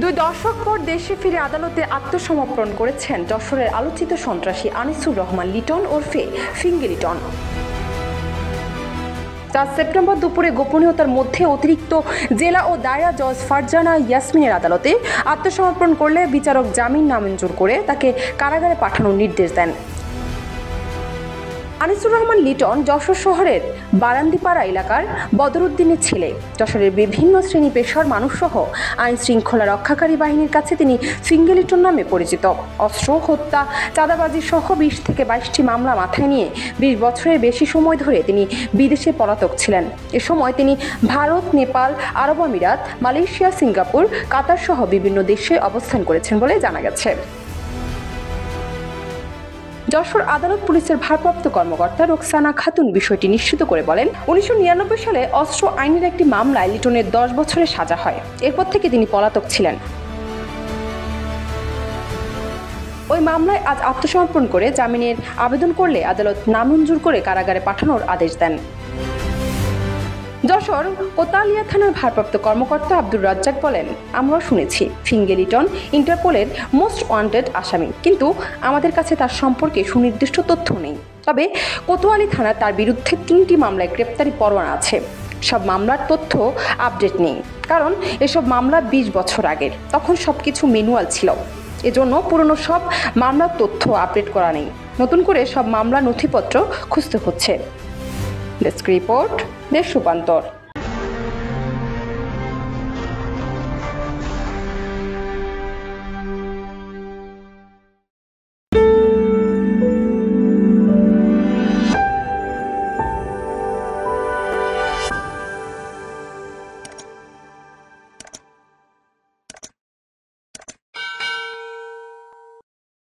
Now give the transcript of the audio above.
দুই দশক পর দেশে ফিরে আদালতে আত্মসমর্পণ করেছেন যশোরের আলোচিত সন্ত্রাসী আনিসুর রহমান লিটন ওরফে ফিঙ্গি লিটন। 4 সেপ্টেম্বর দুপুরে গোপনীয়তার মধ্যে অতিরিক্ত জেলা ও দায়রা জজ ফারজানা ইয়াসমিনের আদালতে আত্মসমর্পণ করলে বিচারক জামিন নামঞ্জুর করে তাকে কারাগারে পাঠানোর নির্দেশ দেন। আনিসুর রহমান লিটন যশোর শহরের বারান্দিপাড়া এলাকার বদরুদ্দিনের ছেলে। যশোরের বিভিন্ন শ্রেণী পেশার মানুষসহ আইন শৃঙ্খলা রক্ষাকারী বাহিনীর কাছে তিনি ফিঙ্গি লিটন নামে পরিচিত। অস্ত্র, হত্যা, চাঁদাবাজি সহ 20 থেকে 22টি মামলা মাথায় নিয়ে 20 বছরের বেশি সময় ধরে তিনি বিদেশে পলাতক ছিলেন। এ সময় তিনি ভারত, নেপাল, আরব আমিরাত, মালয়েশিয়া, সিঙ্গাপুর, কাতার সহ বিভিন্ন দেশে অবস্থান করেছেন বলে জানা গেছে। যশোর আদালত পুলিশের ভারপ্রাপ্ত কর্মকর্তা রোকসানা খাতুন বিষয়টি নিশ্চিত করে বলেন, 1999 সালে অস্ত্র আইনের একটি মামলায় লিটনের 10 বছরের সাজা হয়। এরপর থেকে তিনি পলাতক ছিলেন। ওই মামলায় আজ আত্মসমর্পণ করে জামিনের আবেদন করলে আদালত নামঞ্জুর করে কারাগারে পাঠানোর আদেশ দেন। যশোর কোতালিয়া থানার ভারপ্রাপ্ত কর্মকর্তা আব্দুর রাজ্জাক বলেন, আমরা শুনেছি ফিঙ্গি লিটন ইন্টারপোলের মোস্ট ওয়ান্টেড আসামি, কিন্তু আমাদের কাছে তার সম্পর্কে সুনির্দিষ্ট তথ্য নেই। তবে কোতোয়ালি থানা তার বিরুদ্ধে 3টি মামলায় গ্রেপ্তারি পরোয়ানা আছে। সব মামলার তথ্য আপডেট নেই, কারণ এসব মামলা 20 বছর আগের, তখন সবকিছু ম্যানুয়াল ছিল। এজন্য পুরনো সব মামলার তথ্য আপডেট করা নেই, নতুন করে সব মামলা নথিপত্র খুঁজতে হচ্ছে। ডেস্ক রিপোর্ট, দেশ রূপান্তর।